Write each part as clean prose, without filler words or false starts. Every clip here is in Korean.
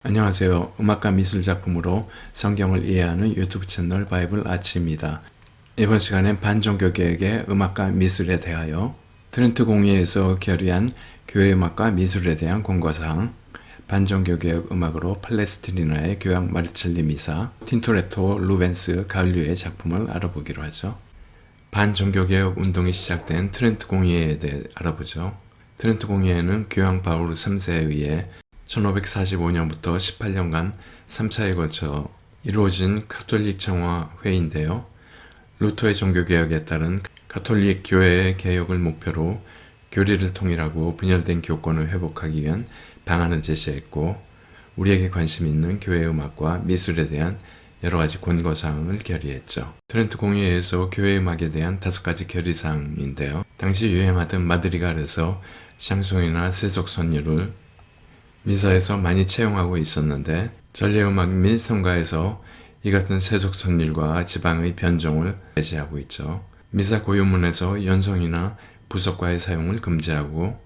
안녕하세요. 음악과 미술 작품으로 성경을 이해하는 유튜브 채널 바이블 아치입니다. 이번 시간엔 반종교 개혁의 음악과 미술에 대하여 트렌트 공의회에서 결의한 교회 음악과 미술에 대한 권고사항, 반종교 개혁 음악으로 팔레스티나의 교황 마르첼리 미사, 틴토레토 루벤스 가을류의 작품을 알아보기로 하죠. 반종교 개혁 운동이 시작된 트렌트 공의회에 대해 알아보죠. 트렌트 공의회는 교황 바울 3세에 의해 1545년부터 18년간 3차에 걸쳐 이루어진 가톨릭 정화회인데요. 루터의 종교개혁에 따른 가톨릭 교회의 개혁을 목표로 교리를 통일하고 분열된 교권을 회복하기 위한 방안을 제시했고, 우리에게 관심 있는 교회 음악과 미술에 대한 여러 가지 권고사항을 결의했죠. 트렌트 공의회에서 교회 음악에 대한 5가지 결의사항인데요. 당시 유행하던 마드리갈에서 샹송이나 세속선율을 미사에서 많이 채용하고 있었는데, 전례음악 및 성가에서 이 같은 세속선율과 지방의 변종을 제시하고 있죠. 미사 고유문에서 연성이나 부석과의 사용을 금지하고,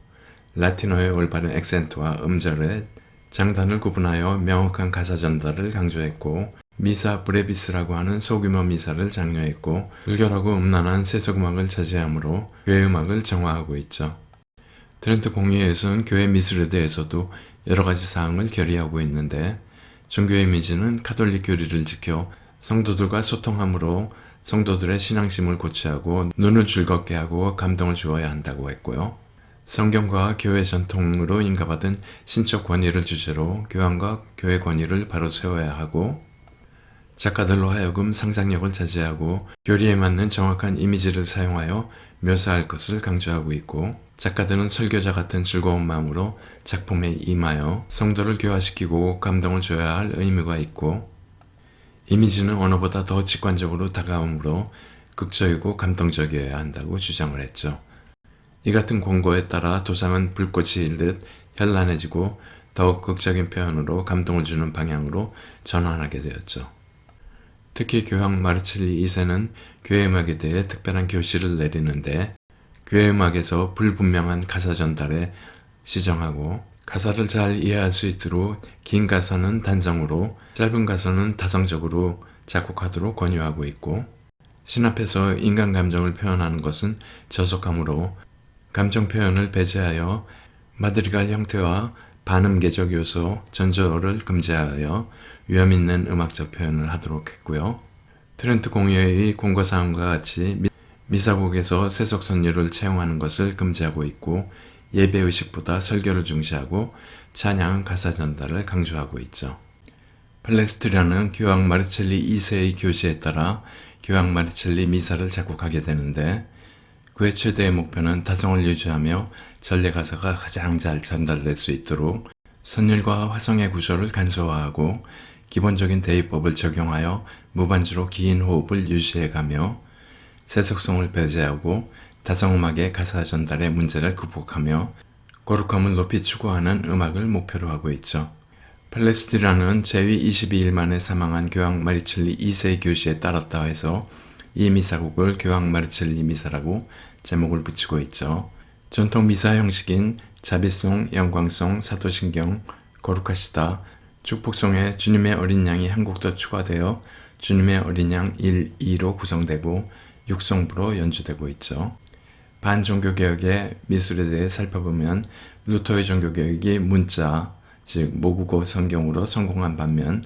라틴어의 올바른 액센트와 음절의 장단을 구분하여 명확한 가사 전달을 강조했고, 미사 브레비스라고 하는 소규모 미사를 장려했고, 불결하고 음란한 세속음악을 자제하므로 교회 음악을 정화하고 있죠. 트렌트 공의회에서는 교회 미술에 대해서도 여러 가지 사항을 결의하고 있는데, 종교 이미지는 가톨릭 교리를 지켜 성도들과 소통함으로 성도들의 신앙심을 고취하고 눈을 즐겁게 하고 감동을 주어야 한다고 했고요. 성경과 교회 전통으로 인가받은 신적 권위를 주제로 교황과 교회 권위를 바로 세워야 하고, 작가들로 하여금 상상력을 자제하고 교리에 맞는 정확한 이미지를 사용하여 묘사할 것을 강조하고 있고, 작가들은 설교자 같은 즐거운 마음으로 작품에 임하여 성도를 교화시키고 감동을 줘야 할 의무가 있고, 이미지는 언어보다 더 직관적으로 다가오므로 극적이고 감동적이어야 한다고 주장을 했죠. 이 같은 권고에 따라 도상은 불꽃이 일듯 현란해지고 더욱 극적인 표현으로 감동을 주는 방향으로 전환하게 되었죠. 특히 교황 마르첼리 2세는 교회 음악에 대해 특별한 교시를 내리는데, 교회 음악에서 불분명한 가사 전달에 시정하고, 가사를 잘 이해할 수 있도록 긴 가사는 단성으로, 짧은 가사는 다성적으로 작곡하도록 권유하고 있고, 신 앞에서 인간 감정을 표현하는 것은 저속함으로 감정 표현을 배제하여 마드리갈 형태와 반음계적 요소, 전조를 금지하여 위험있는 음악적 표현을 하도록 했고요. 트렌트 공의회의 권고사항과 같이 미사곡에서 세속선율을 채용하는 것을 금지하고 있고, 예배의식보다 설교를 중시하고 찬양 가사 전달을 강조하고 있죠. 팔레스티나는 교황 마르첼리 2세의 교시에 따라 교황 마르첼리 미사를 작곡하게 되는데, 그의 최대의 목표는 다성을 유지하며 전례 가사가 가장 잘 전달될 수 있도록 선율과 화성의 구조를 간소화하고 기본적인 대입법을 적용하여 무반주로 긴 호흡을 유지해가며 세속성을 배제하고 다성음악의 가사 전달의 문제를 극복하며 거룩함을 높이 추구하는 음악을 목표로 하고 있죠. 팔레스티나는 재위 22일 만에 사망한 교황 마르첼리 2세의 교시에 따랐다 해서 이 미사곡을 교황 마르첼리 미사라고 제목을 붙이고 있죠. 전통 미사 형식인 자비송, 영광송, 사도신경, 거룩하시다, 축복송에 주님의 어린 양이 한 곡 더 추가되어 주님의 어린 양 1, 2로 구성되고 육성부로 연주되고 있죠. 반종교개혁의 미술에 대해 살펴보면, 루터의 종교개혁이 문자, 즉 모국어 성경으로 성공한 반면,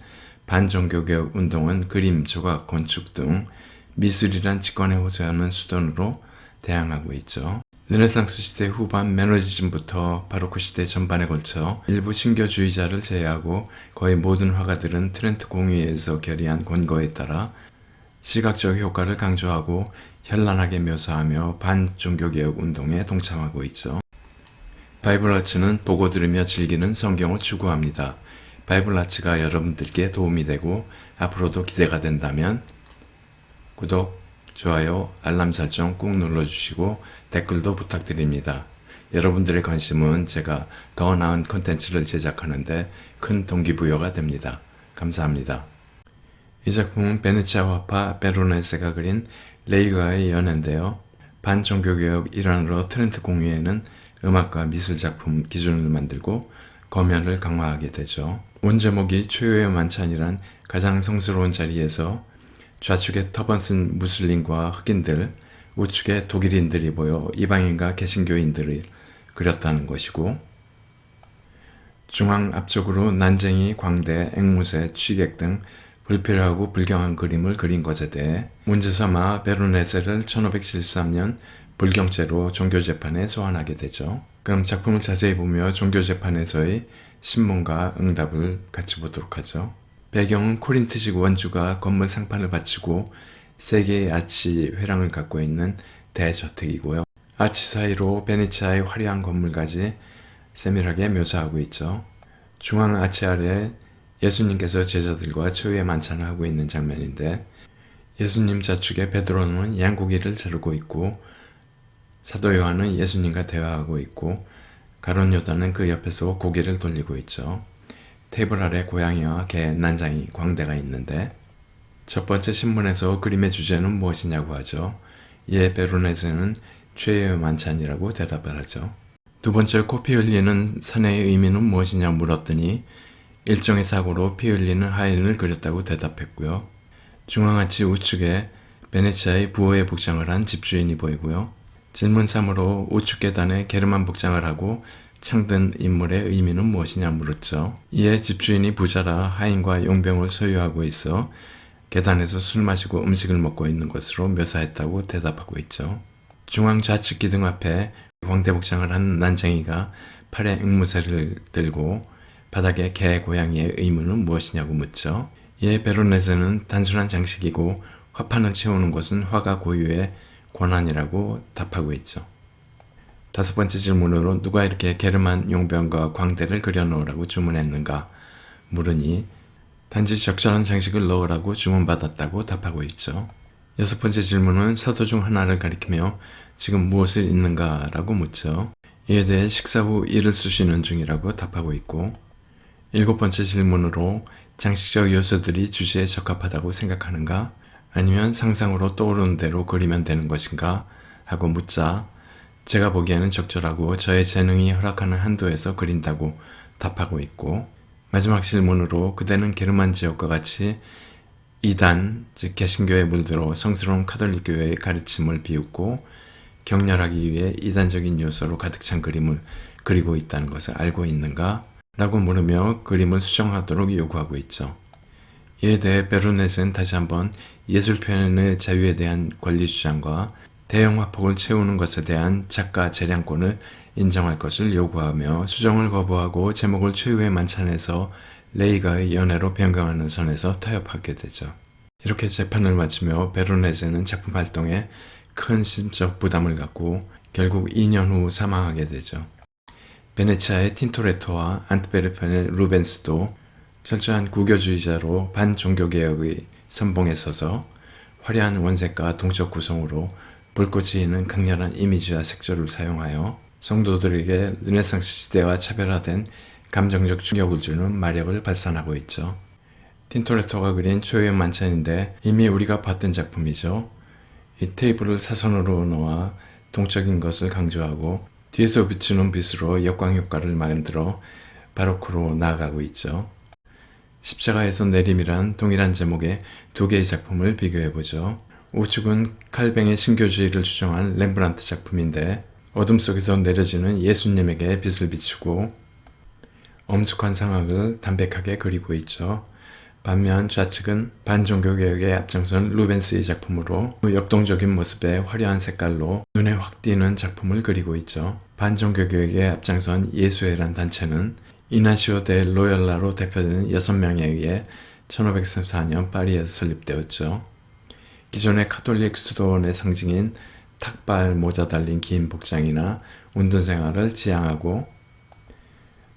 반종교개혁 운동은 그림, 조각, 건축 등 미술이란 직관에 호소하는 수단으로 대항하고 있죠. 르네상스 시대 후반 매너리즘부터 바로크 시대 전반에 걸쳐 일부 신교주의자를 제외하고 거의 모든 화가들은 트렌트 공의회에서 결의한 권고에 따라 시각적 효과를 강조하고 현란하게 묘사하며 반종교개혁 운동에 동참하고 있죠. 바이블 아츠는 보고 들으며 즐기는 성경을 추구합니다. 바이블 아츠가 여러분들께 도움이 되고 앞으로도 기대가 된다면 구독, 좋아요, 알람 설정 꾹 눌러주시고 댓글도 부탁드립니다. 여러분들의 관심은 제가 더 나은 콘텐츠를 제작하는데 큰 동기부여가 됩니다. 감사합니다. 이 작품은 베네치아 화파 베로네세가 그린 레이가의 연애인데요. 반종교개혁 일환으로 트렌트 공의회는 음악과 미술 작품 기준을 만들고 검열을 강화하게 되죠. 온 제목이 최후의 만찬이란 가장 성스러운 자리에서 좌측에 터번 쓴 무슬림과 흑인들, 우측에 독일인들이 모여 이방인과 개신교인들을 그렸다는 것이고, 중앙 앞쪽으로 난쟁이, 광대, 앵무새, 취객 등 불필요하고 불경한 그림을 그린 것에 대해 문제삼아 베르네세를 1573년 불경죄로 종교재판에 소환하게 되죠. 그럼 작품을 자세히 보며 종교재판에서의 신문과 응답을 같이 보도록 하죠. 배경은 코린트식 원주가 건물 상판을 바치고 세 개의 아치 회랑을 갖고 있는 대저택이고요. 아치 사이로 베네치아의 화려한 건물까지 세밀하게 묘사하고 있죠. 중앙 아치 아래 예수님께서 제자들과 최후의 만찬을 하고 있는 장면인데, 예수님 좌측에 베드로는 양고기를 자르고 있고, 사도 요한은 예수님과 대화하고 있고, 가룟 요단은 그 옆에서 고개를 돌리고 있죠. 테이블 아래 고양이와 개, 난장이, 광대가 있는데, 첫 번째 신문에서 그림의 주제는 무엇이냐고 하죠. 이에 베르네세는 최후의 만찬이라고 대답을 하죠. 두 번째, 피 흘리는 사내의 의미는 무엇이냐 물었더니 일종의 사고로 피 흘리는 하인을 그렸다고 대답했고요. 중앙아치 우측에 베네치아의 부호의 복장을 한 집주인이 보이고요. 질문 3으로 우측 계단에 게르만 복장을 하고 창든 인물의 의미는 무엇이냐 물었죠. 이에 집주인이 부자라 하인과 용병을 소유하고 있어 계단에서 술 마시고 음식을 먹고 있는 것으로 묘사했다고 대답하고 있죠. 중앙 좌측 기둥 앞에 광대 복장을 한 난쟁이가 팔에 앵무새를 들고 바닥에 개, 고양이의 의무는 무엇이냐고 묻죠. 이에 베르네세는 단순한 장식이고 화판을 채우는 것은 화가 고유의 권한이라고 답하고 있죠. 다섯 번째 질문으로 누가 이렇게 게르만 용병과 광대를 그려놓으라고 주문했는가 물으니 단지 적절한 장식을 넣으라고 주문받았다고 답하고 있죠. 여섯 번째 질문은 사도 중 하나를 가리키며 지금 무엇을 읽는가 라고 묻죠. 이에 대해 식사 후 이를 쑤시는 중이라고 답하고 있고, 일곱 번째 질문으로 장식적 요소들이 주제에 적합하다고 생각하는가? 아니면 상상으로 떠오르는 대로 그리면 되는 것인가? 하고 묻자 제가 보기에는 적절하고 저의 재능이 허락하는 한도에서 그린다고 답하고 있고, 마지막 질문으로 그대는 게르만 지역과 같이 이단, 즉 개신교에 물들어 성스러운 카톨릭 교회의 가르침을 비웃고 격렬하기 위해 이단적인 요소로 가득 찬 그림을 그리고 있다는 것을 알고 있는가? 라고 물으며 그림을 수정하도록 요구하고 있죠. 이에 대해 베르네세는 다시 한번 예술 표현의 자유에 대한 권리 주장과 대형 화폭을 채우는 것에 대한 작가 재량권을 인정할 것을 요구하며 수정을 거부하고 제목을 최후의 만찬에서 레이가의 연애로 변경하는 선에서 타협하게 되죠. 이렇게 재판을 마치며 베르네세는 작품 활동에 큰 심적 부담을 갖고 결국 2년 후 사망하게 되죠. 베네치아의 틴토레토와 안트베르펜의 루벤스도 철저한 구교주의자로 반종교개혁의 선봉에 서서 화려한 원색과 동적 구성으로 불꽃이 있는 강렬한 이미지와 색조를 사용하여 성도들에게 르네상스 시대와 차별화된 감정적 충격을 주는 마력을 발산하고 있죠. 틴토레토가 그린 최후의 만찬인데 이미 우리가 봤던 작품이죠. 이 테이블을 사선으로 놓아 동적인 것을 강조하고 뒤에서 비추는 빛으로 역광 효과를 만들어 바로크로 나아가고 있죠. 십자가에서 내림이란 동일한 제목의 두 개의 작품을 비교해보죠. 우측은 칼뱅의 신교주의를 주장한 렘브란트 작품인데 어둠 속에서 내려지는 예수님에게 빛을 비추고 엄숙한 상황을 담백하게 그리고 있죠. 반면 좌측은 반종교개혁에 앞장선 루벤스의 작품으로 역동적인 모습의 화려한 색깔로 눈에 확 띄는 작품을 그리고 있죠. 반종교개혁에 앞장선 예수회란 단체는 이나시오 데 로열라로 대표되는 6명에 의해 1534년 파리에서 설립되었죠. 기존의 카톨릭 수도원의 상징인 탁발 모자 달린 긴 복장이나 운동생활을 지향하고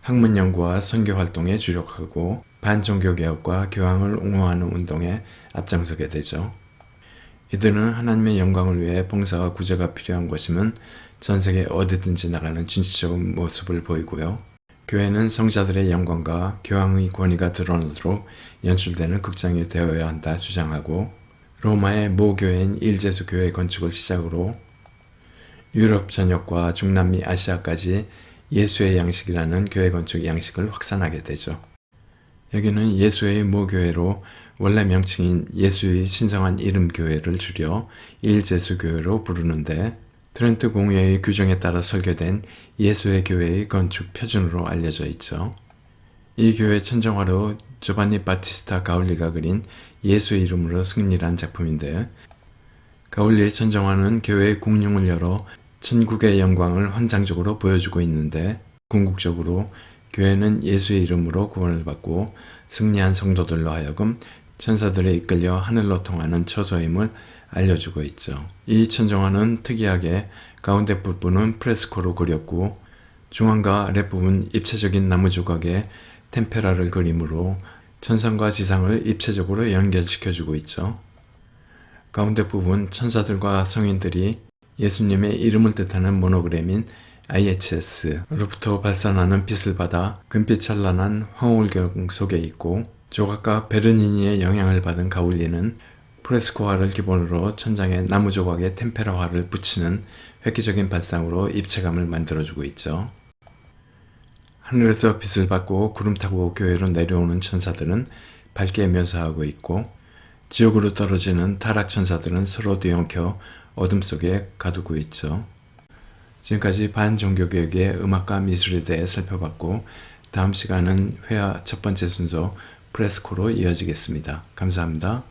학문 연구와 선교 활동에 주력하고 반종교개혁과 교황을 옹호하는 운동에 앞장서게 되죠. 이들은 하나님의 영광을 위해 봉사와 구제가 필요한 것이면 전세계 어디든지 나가는 진취적인 모습을 보이고요. 교회는 성자들의 영광과 교황의 권위가 드러나도록 연출되는 극장이 되어야 한다 주장하고, 로마의 모교회인 일제수 교회 건축을 시작으로 유럽 전역과 중남미 아시아까지 예수의 양식이라는 교회 건축 양식을 확산하게 되죠. 여기는 예수의 모교회로 원래 명칭인 예수의 신성한 이름 교회를 줄여 일제수교회로 부르는데 트렌트 공회의 규정에 따라 설계된 예수의 교회의 건축 표준으로 알려져 있죠. 이 교회 천정화로 조반니 바티스타 가울리가 그린 예수의 이름으로 승리란 작품인데 가울리의 천정화는 교회의 공룡을 열어 천국의 영광을 환상적으로 보여주고 있는데 궁극적으로 교회는 예수의 이름으로 구원을 받고 승리한 성도들로 하여금 천사들에 이끌려 하늘로 통하는 처소임을 알려주고 있죠. 이 천정화는 특이하게 가운데 부분은 프레스코로 그렸고 중앙과 아랫부분 입체적인 나무 조각에 템페라를 그림으로 천상과 지상을 입체적으로 연결시켜주고 있죠. 가운데 부분 천사들과 성인들이 예수님의 이름을 뜻하는 모노그램인 IHS로부터 발산하는 빛을 받아 금빛 찬란한 황홀경 속에 있고 조각가 베르니니의 영향을 받은 가울리는 프레스코화를 기본으로 천장에 나무 조각에 템페라화를 붙이는 획기적인 발상으로 입체감을 만들어주고 있죠. 하늘에서 빛을 받고 구름 타고 교회로 내려오는 천사들은 밝게 묘사하고 있고 지옥으로 떨어지는 타락 천사들은 서로 뒤엉켜 어둠 속에 가두고 있죠. 지금까지 반종교개혁의 음악과 미술에 대해 살펴봤고 다음 시간은 회화 첫 번째 순서 프레스코로 이어지겠습니다. 감사합니다.